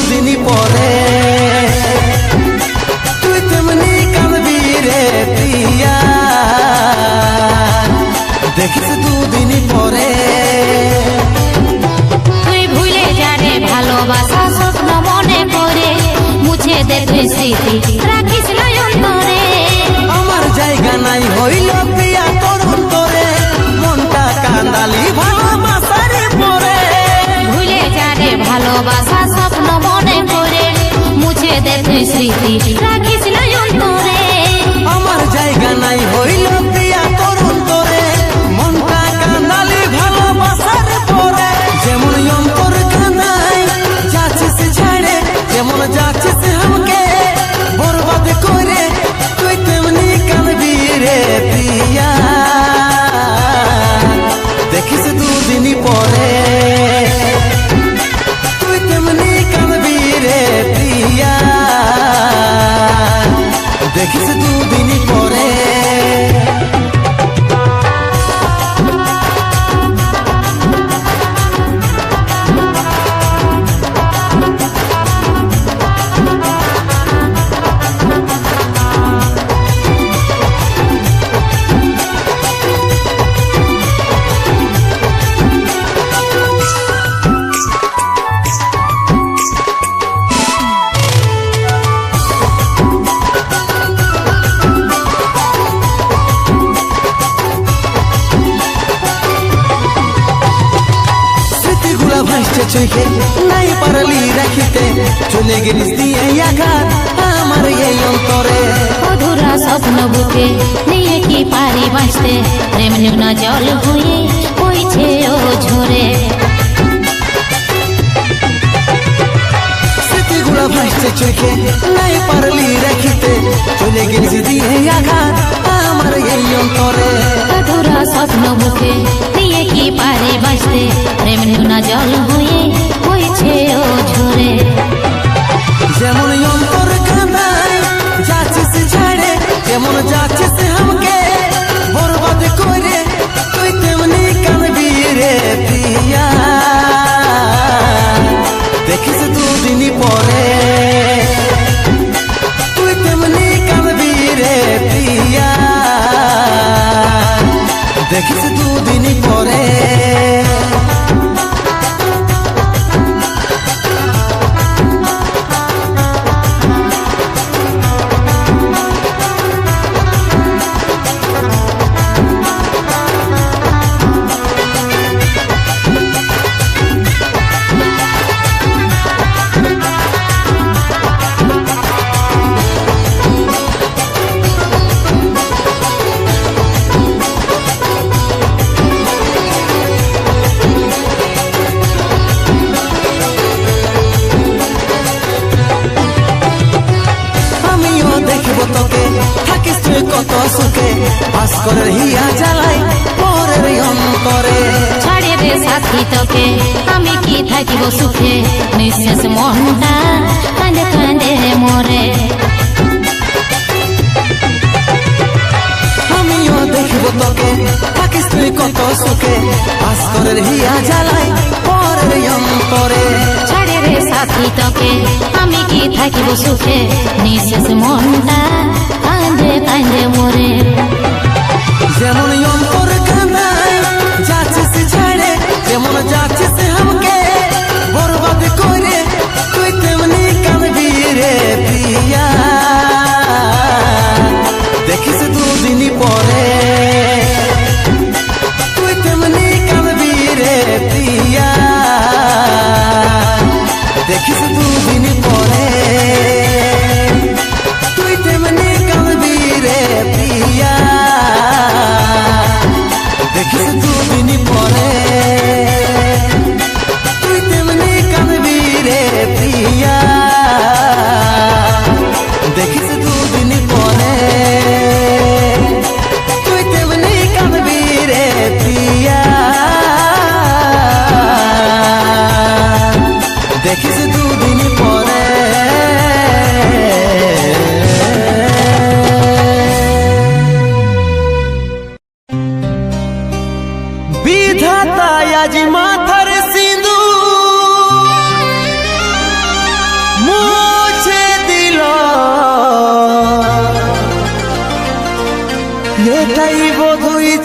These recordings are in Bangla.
দুদিনই পরে তুই তেমনি কাঁদবি রে প্রিয়া, দেখিস দুদিনই পরে। তুই ভুলে যারে ভালোবাসা স্বপ্ন মনে করে, মুছে দে তুই স্মৃতি রাখিস না অন্তরে। আমার জায়গা নাই হইল প্রিয়া তোর অন্তরে, মনটা কান্দালি ভালোবাসার পরে। ভুলে যারে ভালোবাসা স্বপ্ন মনে করে, মুছে দে তুই স্মৃতি রাখিস না অন্তরে। আমার জায়গা নাই হইল প্রিয়া তোর অন্তরে, মনটা কান্দালি ভালোবাসার পরে। যেমন অন্তর কান্দাই যাচ্ছিস ছেড়ে, যেমন যাচ্ছিস আমাকে বরবাদ করে, তুই তেমনি কাঁদবি রে প্রিয়া, দেখিস দুদিনই পরে। তুই তেমনি কাঁদবি রে প্রিয়া, দেখিস দুদিনই পরে। ভাসছে চোখে নাই পারলি রাখিতে, চলে গেলিস দিয়ে আঘাত আমার এই অন্তরে। অধুরা স্বপ্ন বুকে নিয়ে কি পারি বাঁচতে, প্রেম না জল হয়ে বইছে ও ঝরে। স্মৃতিগুলা ভাসছে চোখে নাই পারলি রাখিতে, চলে গেলিস দিয়ে আঘাত আমার এই অন্তরে। অধুরা স্বপ্ন বুকে নিয়ে কি পারি বাঁচতে, প্রেম না জল হয়ে বইছে ও ঝরে। যেমন অন্তর কাঁদাই যাচ্ছিস ঝাড়ে, যেমন যাচ্ছিস আমাকে বরবাদ করে, তুই তেমনি কাঁদবি রে প্রিয়া, দেখিস দুদিনই পরে। তুই তেমনি কাঁদবি রে প্রিয়া, দেখিস দুদিনই পরে। থাকিস তুই কত সুখে, ভাস্করের হিয়া জ্বালাই পরের অন্তরে। ছাড়ে দে সাথী তোকে আমি কি থাকিব সুখে, নিঃশেষ মনটা কাঁদে কাঁদে মরে। আমিও দেখব তোকে থাকিস তুই কত সুখে, ভাস্করের হিয়া জ্বালাই পরের অন্তরে। ছাড়ে রে সাথী তোকে আমি কি থাকিব সুখে, নিঃশেষ মনটা কাঁদে কাঁদে মরে। যেমন অন্তর কাঁদাই যাচ্ছিস ঝাড়ে, যেমন যাচ্ছিস আমাকে বরবাদ করে, তুই তেমনি কাঁদবি রে প্রিয়া, দেখিস দুদিনই পরে। তুই তেমনি কাঁদবি রে প্রিয়া, দেখিস দুদিনই পরে। তুই তেমনি কাঁদবি রে প্রিয়া, দেখিস দুদিনই পরে। তুই তেমনি কাঁদবি রে প্রিয়া, দেখিস দুদিনই পরে। তুই তেমনি কাঁদবি রে প্রিয়া, দেখিস দুদিনই পরে।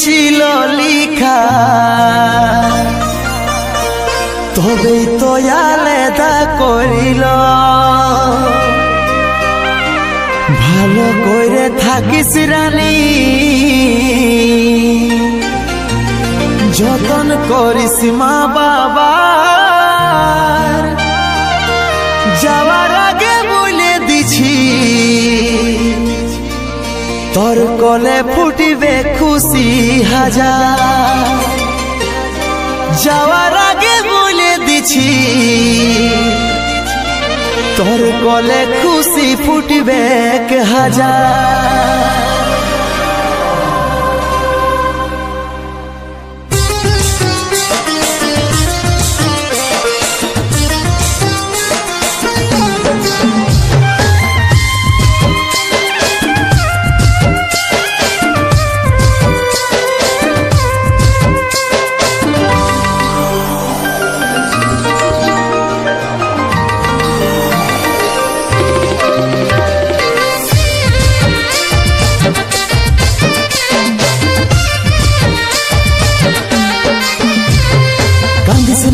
ছিল লিখা, তবেই তো আলাদা করিল। ভালো করে থাকিস রানী, যতন করিস মা বাবা। যাওয়ার আগে বলে দিছি, তোর কলে ফুটিবে খুশি হাজার। যাওয়ার আগে বলে দিছি, তোর কলে খুশি ফুটিবে হাজার।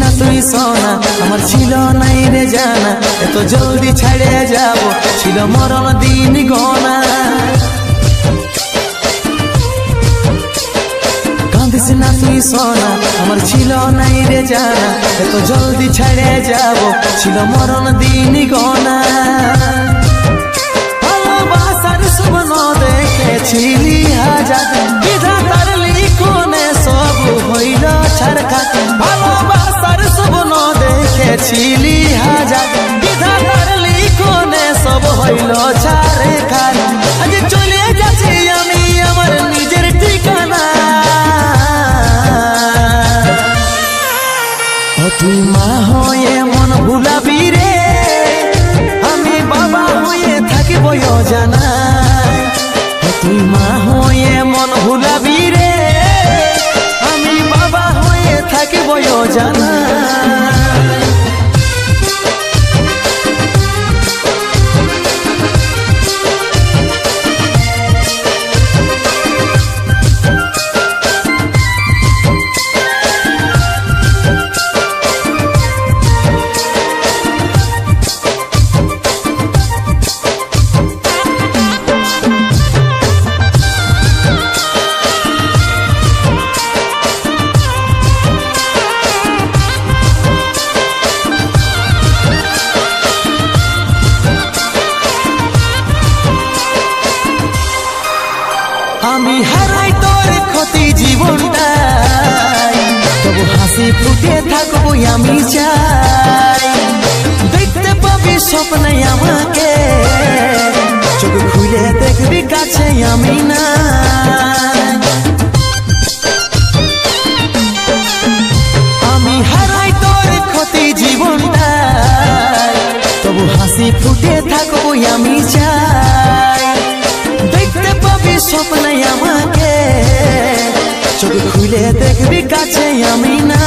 না তুই সোনা, আমার ছিল নাই রে জানা, এত জলদি ছেড়ে যাব, ছিল মরণ দিন গনা। কাঁদিস না তুই সোনা, আমার ছিল নাই রে জানা, এত জলদি ছেড়ে যাব, ছিল মরণ দিন গনা। ভালোবাসার স্বপ্ন দেখেছিলি হাজার, বিধাতার লিখনে সব হইল ছারখার। ভালোবাসার স্বপ্ন দেখেছিলি হাজার, বিধাতার লিখনে সব হইল ছারখার। আজ চলে যাচ্ছি আমি আমার নিজের ঠিকানা। তুই মা হয়ে মন ভুলাবি রে, আমি বাবা হয়ে থাকিব জানা। তুই মা হয়ে মন ভুলাবি রে, আমি বাবা হয়ে থাকিব জানা। আমি হারাই তোর ক্ষতি জীবনটাই, তবু হাসি ফুটে থাকবো আমি চাই। দেখতে পাবি স্বপ্নে আমাকে, চোখ খুলে দেখবি কাছে আমি না। আমি হারাই তোর ক্ষতি জীবনটাই, তবু হাসি ফুটে থাকবো আমি চাই। দেখতে পাবি স্বপ্নে আমাকে, চোখ খুলে দেখবি কাছে আমি না।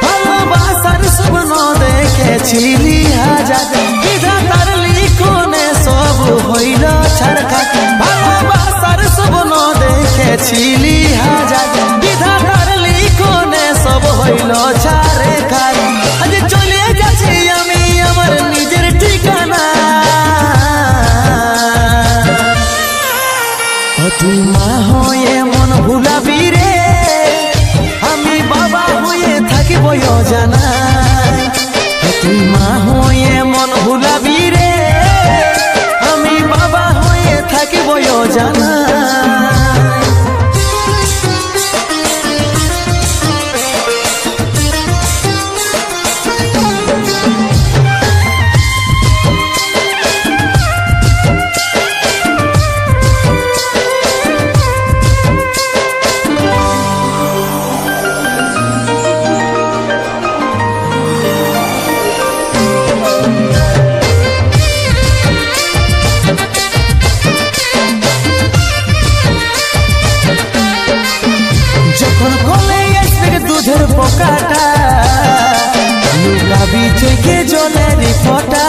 ভালোবাসার স্বপ্ন দেখেছিলি হাজার, বিধাতার লিখনে সব হইল ছারখার। ভালোবাসার স্বপ্ন দেখেছিলি হাজার, বিধাতার লিখনে সব হইল ছারখার। আজ চলে যাচ্ছি আমি আমার নিজের ঠিকানা। তুই মা হয়ে মন ভুলাবি রে, আমি বাবা হয়ে থাকিব জানা। তুই মা হয়ে মন ভুলাবি রে, আমি বাবা হয়ে থাকিব জানা। পোকাটা লুকাবি চোখে জলের ফোঁটা,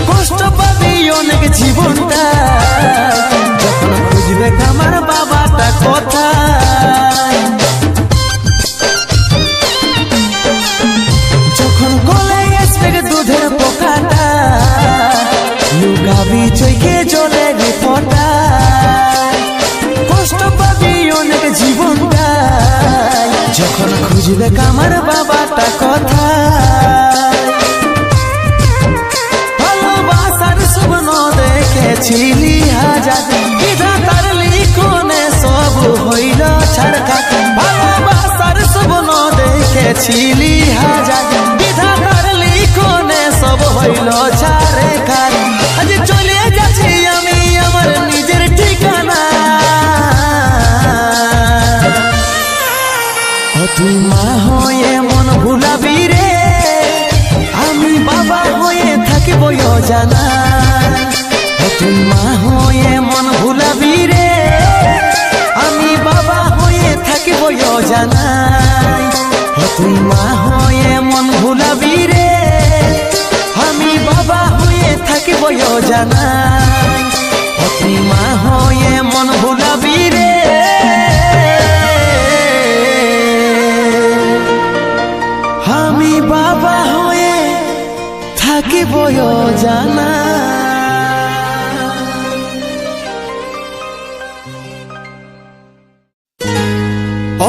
কষ্ট পাবি অনেক জীবনটা দেখ আমার বাবাটা কথা ভালোবাসার স্বপ্ন দেখেছিলি হাজার বিধাতার লিখনে সব হইল ছাড়খার ভালোবাসার স্বপ্ন দেখেছিলি হাজার বিধাতার লিখনে সব হইল ছাড়খার আজ চলে যাচ্ছি আমি আমার নিজের ঠিকানা তুই মা হয়ে মন ভুলাবি রে আমি বাবা হয়ে থাকিব জানা তুই মা হয়ে মন ভুলাবি রে আমি বাবা হয়ে থাকিব জানা তুই মা হয়ে মন ভুলাবি রে আমি বাবা হয়ে থাকিব জানা তুই মা হয়ে মন ভুলাবি রে আমি বাবা হয়ে থাকিব জানা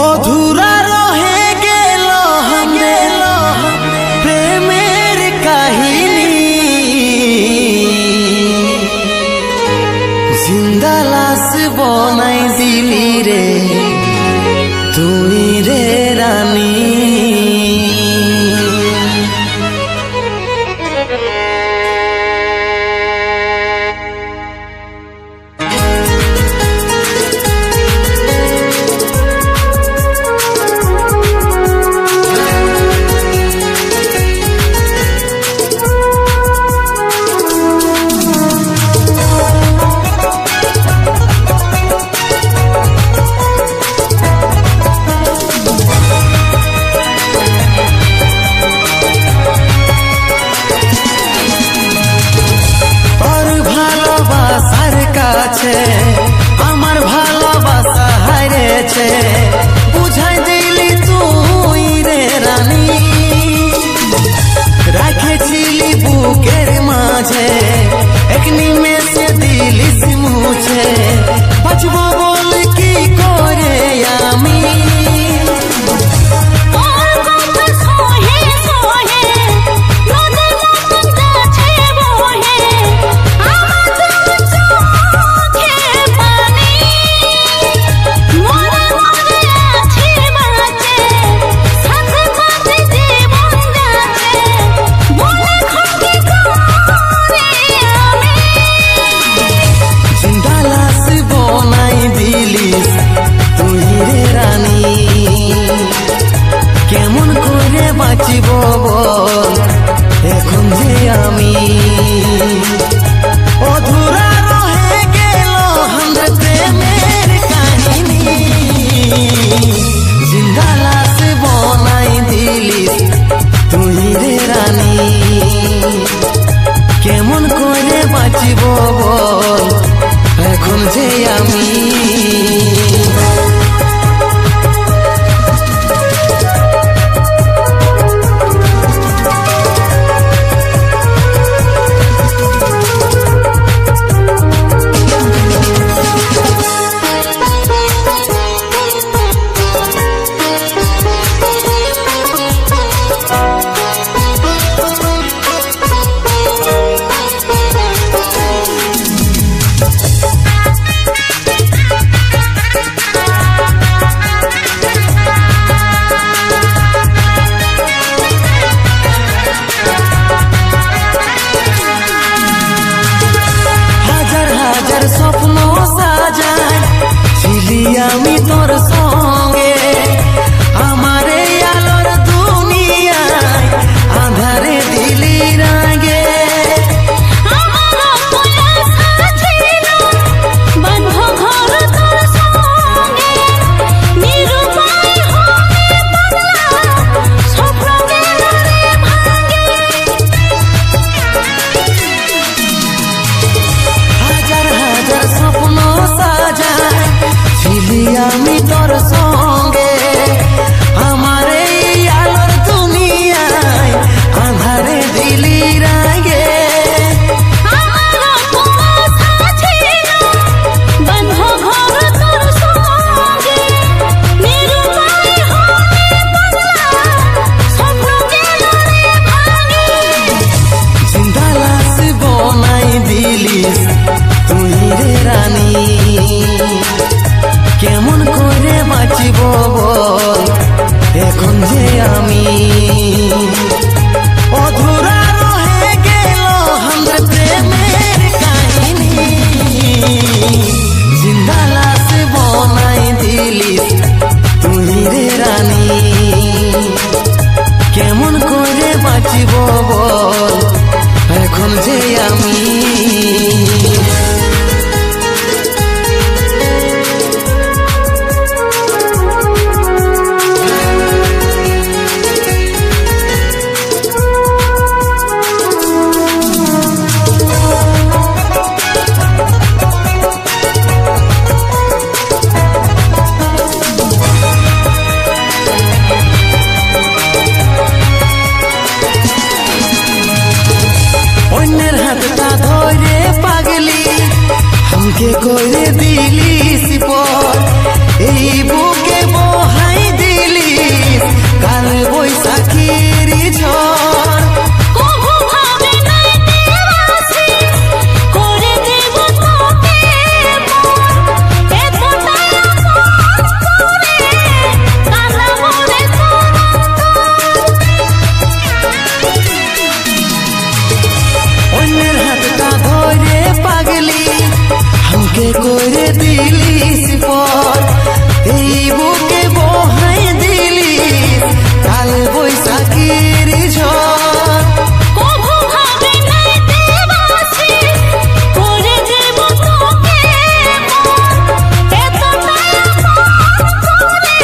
অধুরা রহে গেল প্রেমের কাহিনী জিন্দা লাশ বনাই দিলি রে তুই রে রানী আমার ভালোবাসা হারিয়েছে বুঝাই দিলি তুই রে রানী রাখেছিলি বুকের মাঝে এক নিমেষে দিলিস মুছে বাঁচব বল কি করে আমি কেমন করে বাঁচিব বল এখন যে আমি অধুরা রহে গেল আমরা প্রেমের কাহিনী জিন্দা লাশ বনাই দিলি তুই রে রানী কেমন করে বাঁচিব বল এখন যে আমি हमके कोरे दिलिस पर এই বুকে বহাই দিলিস কাল বৈশাখীর ঝড় কবু ভাবে নাই দেবাসি করে দেব তোকে এত তারা করে কালা বলে অন্যের হাতটা ধরে পাগলি हमके कोरे दिलिस पर এই বুকে বহাই দিলিস কাল বৈশাখীর ঝড় কবু ভাবে নাই দেবাসি করে দেব তোকে এত তারা করে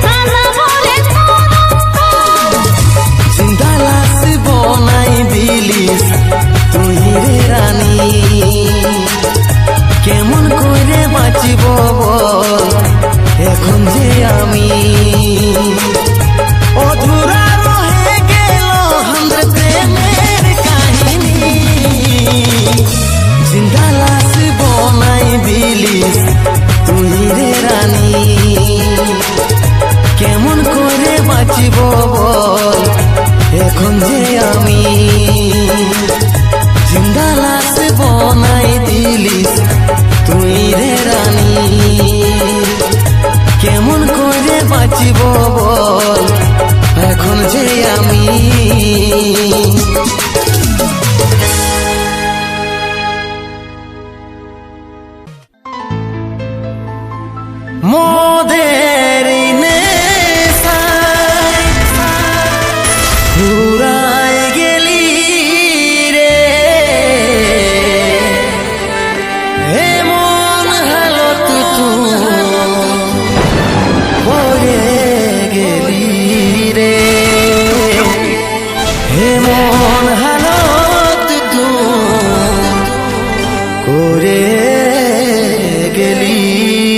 কালা বলে जिंदा लाश बनाई दिलिस তুই রে রানী কেমন করে বাঁচিব বল এখন যে আমি অধুরা রয়ে গেল আমাদের প্রেমের কাহিনী জিন্দা লাশ বনাই দিলিস তুই রে রানী কেমন করে বাঁচিব বল এখন যে আমি জিন্দা লাশ বনাই দিলিস তুই রে রানী কেমন করে বাঁচিব বল এখন যে আমি মোদের নেশায় ঘুরায় গেলি রে এমন হালত পরে গেলি রে এমন হালত করে গেলি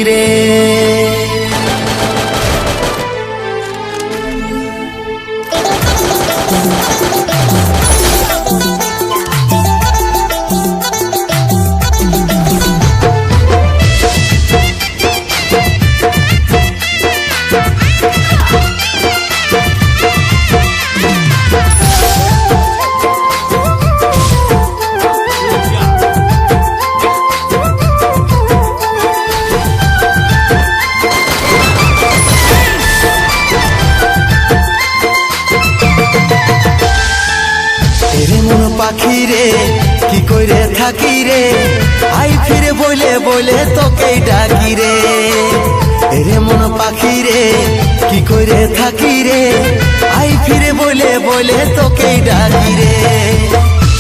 রে পাখি রে কি করে থাকি রে আই ফিরে বলে বলে তোকে ডাকি রে রে মন পাখি রে কি করে থাকি রে আই ফিরে বলে বলে তোকে ডাকি রে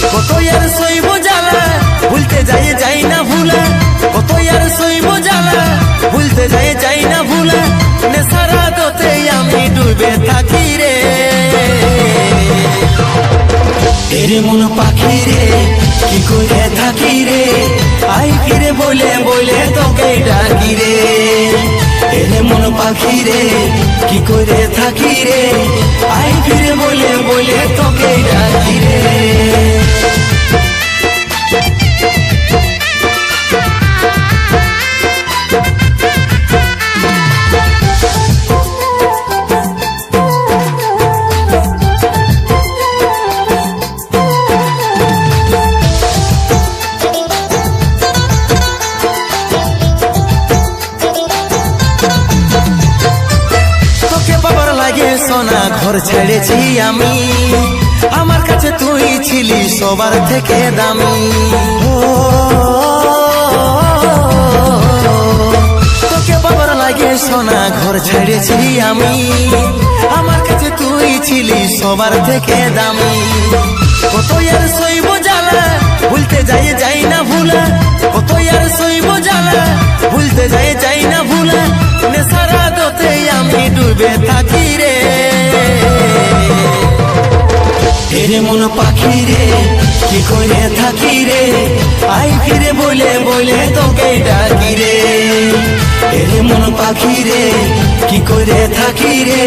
কত আর সইব জ্বালা ভুলতে যাই না ভুলা কত আর সইব জ্বালা ভুলতে যাই না ভুলা নেশারা তোতে আমি ডুবে থাকি রে এরে মন পাখি রে কি করে থাকি রে আই ফিরে বলে বলে তোকে ডাকি রে এরে মন পাখি রে কি করে থাকি রে আই ফিরে বলে বলে তোকে ডাকি রে সোনা ঘর ছেড়েছি আমি আমার কাছে তুই ছিলি সবার থেকে দামি তোকে বাবার লাগে সোনা ঘর ছেড়েছি আমি আমার কাছে তুই ছিলি সবার থেকে দামি কত আর সইব জ্বালা ভুলতে যাই না ভুলা কত আর সইব জ্বালা ভুলতে যাই না ভুলা নেশারা দোতে আমি ডুবে থাকি রে এরে মন পাখি রে কি করে থাকি রে আই ফিরে বলে বলে তোকে ডাকি রে এরে মন পাখি রে কি করে থাকি রে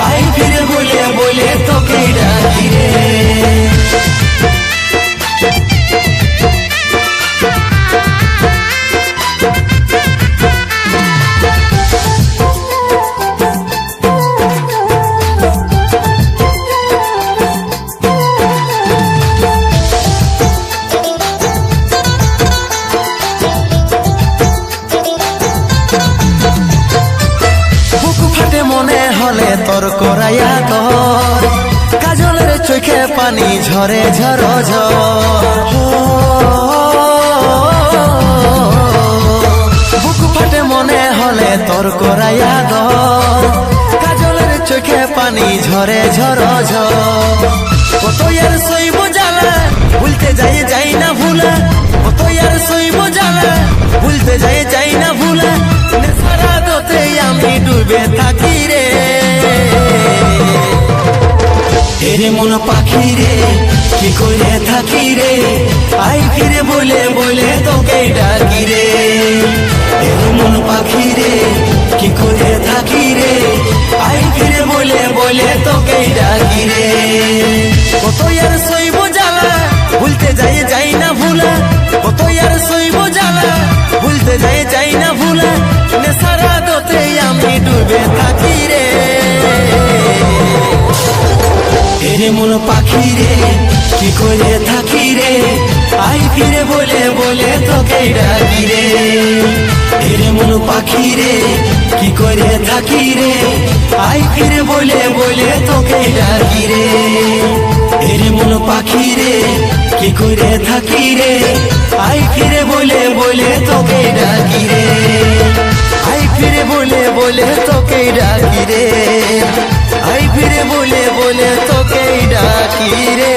আই ফিরে বলে বলে তোকে ডাকি রে পানি ঝরে ঝর ঝর বুক ফাটে মনে হলে তোর করাইয়া দর কাজলের চোখে পানি ঝরে ঝর ঝর কত আর সইব জ্বালা ভুলতে যাই না ভুলা কত আর সইব জ্বালা ভুলতে যাই না ভুলা সারা দতে আমি ডুবে থাকি রে এরে মন পাখি রে কি করে থাকি রে আই ফিরে বলে বলে তোকে ডাকি রে এরে মন পাখি রে কি করে থাকি রে আই ফিরে বলে বলে তোকে ডাকি রে কত আর সইব জ্বালা ভুলতে যাই না ভুলা কত আর সইব জ্বালা ভুলতে যাই না ভুলা সারা দতে আমি ডুবে থাকি রে এরে মন পাখি রে কি করে থাকি রে আই ফিরে বলে বলে তোকে ডাকি রে এরে মন পাখি রে কি করে থাকি রে আই ফিরে বলে বলে তোকে ডাকি রে এরে মন পাখি রে কি করে থাকি রে আই ফিরে বলে বলে তোকে ডাকি রে আই ফিরে বলে বলে তোকে ডাকি রে আই ফিরে বলে বলে তোকে ডাকি রে